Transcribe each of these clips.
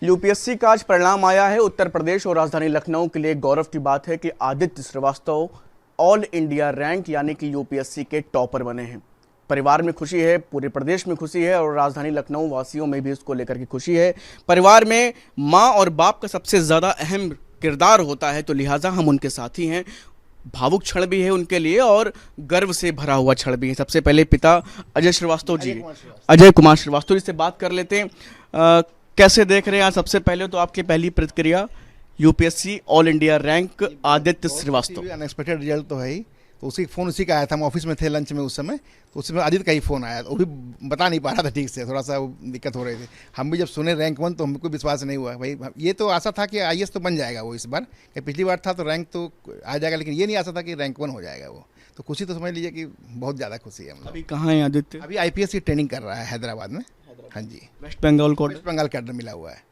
UPSC का आज परिणाम आया है। उत्तर प्रदेश और राजधानी लखनऊ के लिए गौरव की बात है कि Aditya Srivastava all India rank यानी कि यूपीएससी के टॉपर बने हैं। परिवार में खुशी है, पूरे प्रदेश में खुशी है और राजधानी लखनऊ वासियों में भी इसको लेकर के खुशी है। परिवार में माँ और बाप का सबसे ज़्यादा अहम किरदार होता है, तो लिहाजा हम उनके साथी हैं। भावुक क्षण भी है उनके लिए और गर्व से भरा हुआ क्षण भी है। सबसे पहले पिता अजय श्रीवास्तव जी, अजय कुमार श्रीवास्तव जी से बात कर लेते हैं। कैसे देख रहे हैं आज? सबसे पहले तो आपकी पहली प्रतिक्रिया UPSC all India rank Aditya Srivastava. Unexpected result तो है ही, तो उसी का आया था। हम ऑफिस में थे लंच में उस समय, तो उसमें आदित्य का ही फ़ोन आया। वो भी बता नहीं पा रहा था ठीक से, थोड़ा सा दिक्कत हो रही थी। हम भी जब सुने रैंक 1 तो हमको विश्वास नहीं हुआ। भाई ये तो आशा था कि आईएएस तो बन जाएगा वो इस बार, पिछली बार था तो रैंक तो आ जाएगा, लेकिन ये नहीं आशा था कि रैंक 1 हो जाएगा वो। तो खुशी तो समझ लीजिए कि बहुत ज़्यादा खुशी है। हम अभी कहाँ है आदित्य? अभी आईपीएस की ट्रेनिंग कर रहा है हैदराबाद में। हाँ जी, वेस्ट बंगाल कैडर मिला हुआ है।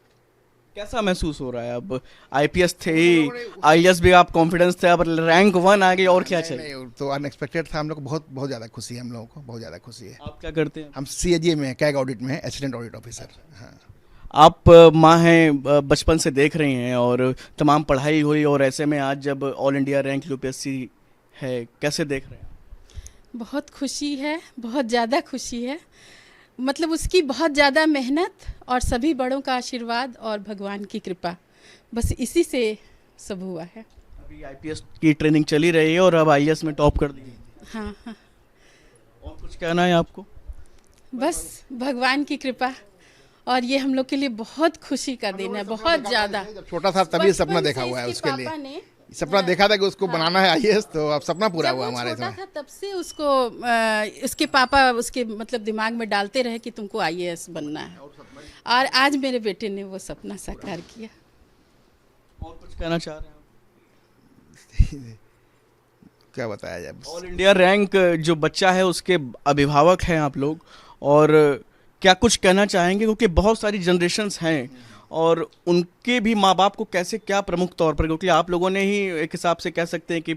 कैसा महसूस हो रहा है? अब आईपीएस थे ही, आईएएस भी आप कॉन्फिडेंस थे, अब रैंक 1 आ गई और क्या चाहिए? नहीं, तो अनएक्सपेक्टेड था। हम लोग को बहुत ज़्यादा खुशी है, हम लोगों को बहुत ज़्यादा खुशी है। आप क्या करते हैं? हम सीएजी में कैग ऑडिट में असिस्टेंट ऑडिट ऑफिसर। हाँ, आप माँ हैं, बचपन से देख रही हैं और तमाम पढ़ाई हुई, और ऐसे में आज जब ऑल इंडिया रैंक यूपीएससी है, कैसे देख रहे हैं? बहुत खुशी है, बहुत ज़्यादा खुशी है। मतलब उसकी बहुत ज़्यादा मेहनत और सभी बड़ों का आशीर्वाद और भगवान की कृपा, बस इसी से सब हुआ है। अभी आईपीएस की ट्रेनिंग चली रही है और अब आईएएस में टॉप कर दी। हाँ हाँ, और कुछ कहना है आपको? बस भगवान की कृपा, और ये हम लोग के लिए बहुत खुशी का दिन है, बहुत ज़्यादा। जब छोटा था तभी सपना देखा हुआ है उसके लिए, सपना देखा था कि उसको बनाना है आईएएस, तो अब सपना पूरा हुआ हमारे छोटा था तब से उसको उसके पापा उसके मतलब दिमाग में डालते रहे कि तुमको आईएएस बनना है, और आज मेरे बेटे ने वो सपना साकार किया। और कुछ कहना चाह रहे हैं? क्या बताया जाए? ऑल इंडिया रैंक जो बच्चा है उसके अभिभावक हैं आप लोग, और क्या कुछ कहना चाहेंगे? क्योंकि बहुत सारी जनरेशन्स हैं और उनके भी माँ बाप को कैसे, क्या प्रमुख तौर पर, क्योंकि आप लोगों ने ही एक हिसाब से कह सकते हैं कि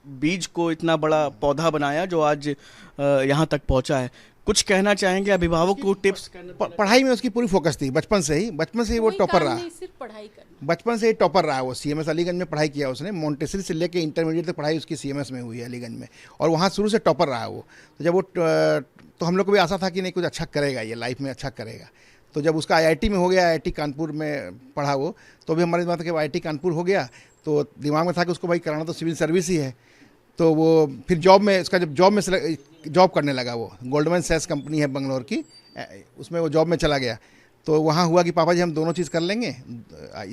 बीज को इतना बड़ा पौधा बनाया जो आज यहाँ तक पहुँचा है। कुछ कहना चाहेंगे अभिभावक को? टिप्स? पढ़ाई में उसकी पूरी फोकस थी बचपन से ही वो टॉपर रहा। सिर्फ पढ़ाई करना, बचपन से ही टॉपर रहा वो। सीएमएस अलीगंज में पढ़ाई किया उसने, मोंटेसरी से लेके इंटरमीडिएट तक पढ़ाई उसकी सीएमएस में हुई है अलीगंज में, और वहाँ शुरू से टॉपर रहा वो। तो जब वो तो हम लोग को भी आशा था कि नहीं कुछ अच्छा करेगा, ये लाइफ में अच्छा करेगा। तो जब उसका आईआईटी में हो गया, आईआईटी कानपुर में पढ़ा वो, तो भी हमारी बात है कि आईआईटी कानपुर हो गया, तो दिमाग में था कि उसको भाई कराना तो सिविल सर्विस ही है। तो वो फिर जॉब में, इसका जब जॉब करने लगा, वो गोल्डमैन सैक्स कंपनी है बंगलोर की, उसमें वो जॉब में चला गया। तो वहाँ हुआ कि पापा जी हम दोनों चीज़ कर लेंगे,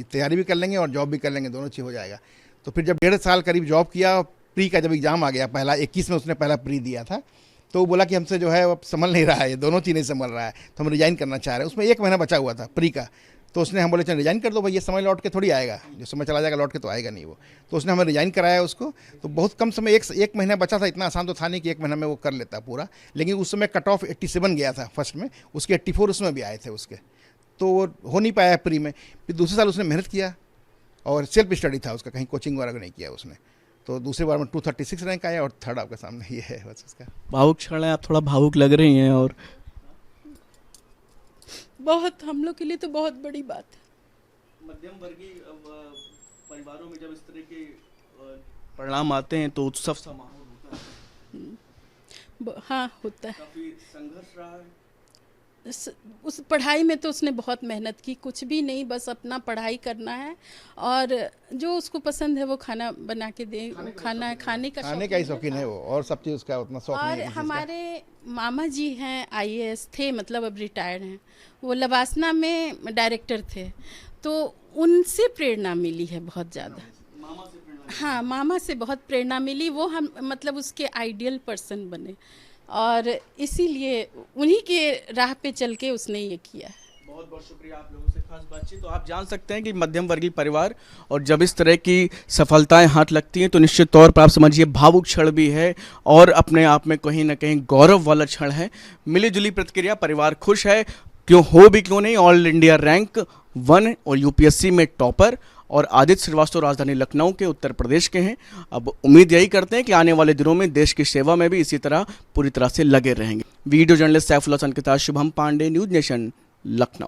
तैयारी भी कर लेंगे और जॉब भी कर लेंगे, दोनों चीज़ हो जाएगा। तो फिर जब 1.5 साल करीब जॉब किया, प्री का जब एग्ज़ाम आ गया, पहला 21 में उसने पहला प्री दिया था, तो वो बोला कि हमसे जो है वो संभल नहीं रहा है, ये दोनों चीज़ नहीं संभल रहा है, तो हम रिजाइन करना चाह रहे हैं। उसमें 1 महीना बचा हुआ था प्री का, तो उसने हम बोले चल रिजाइन कर दो भाई, ये समय लौट के थोड़ी आएगा, जो समय चला जाएगा लौट के तो आएगा नहीं वो। तो उसने हमें रिजाइन कराया उसको। तो बहुत कम समय, एक महीना बचा था, इतना आसान तो था नहीं कि 1 महीना में वो कर लेता पूरा, लेकिन उस समय कट ऑफ 87 गया था फर्स्ट में, उसके 84 उसमें भी आए थे उसके, तो वो हो नहीं पाया प्री में। फिर दूसरे साल उसने मेहनत किया और सेल्फ स्टडी था उसका, कहीं कोचिंग वगैरह नहीं किया उसने। तो दूसरे बार में 236 रैंक आया और थर्ड आपके सामने ये है बस उसका। भावुक क्षण है, आप थोड़ा भावुक लग रही हैं। और बहुत, हम लोग के लिए तो बहुत बड़ी बात है। मध्यम वर्गीय परिवारों में जब इस तरह के परिणाम आते हैं तो उत्सव सा माहौल होता है। हाँ, होता है। काफी संघर्ष रहा है उस पढ़ाई में, तो उसने बहुत मेहनत की। कुछ भी नहीं, बस अपना पढ़ाई करना है, और जो उसको पसंद है वो खाना बना के दे, खाने का ही शौकीन है वो, और सब चीज़ उसका उतना शौक नहीं है। और हमारे मामा जी हैं, आईएएस थे, मतलब अब रिटायर्ड हैं, वो लवासना में डायरेक्टर थे, तो उनसे प्रेरणा मिली है बहुत ज़्यादा। हाँ, मामा से बहुत प्रेरणा मिली, वो हम मतलब उसके आइडियल पर्सन बने, और इसीलिए उन्हीं के राह पे चल के उसने ये किया है। बहुत बहुत शुक्रिया आप लोगों से खास बातचीत। तो आप जान सकते हैं कि मध्यम वर्गीय परिवार, और जब इस तरह की सफलताएं हाथ लगती हैं तो निश्चित तौर पर आप समझिए भावुक क्षण भी है और अपने आप में कहीं ना कहीं गौरव वाला क्षण है। मिली जुली प्रतिक्रिया, परिवार खुश है, क्यों नहीं, ऑल इंडिया रैंक 1 और यूपीएससी में टॉपर, और आदित्य श्रीवास्तव राजधानी लखनऊ के, उत्तर प्रदेश के हैं। अब उम्मीद यही करते हैं कि आने वाले दिनों में देश की सेवा में भी इसी तरह पूरी तरह से लगे रहेंगे। वीडियो जर्नलिस्ट सैफुल्लाह हसन के साथ शुभम पांडे, न्यूज़ नेशन, लखनऊ।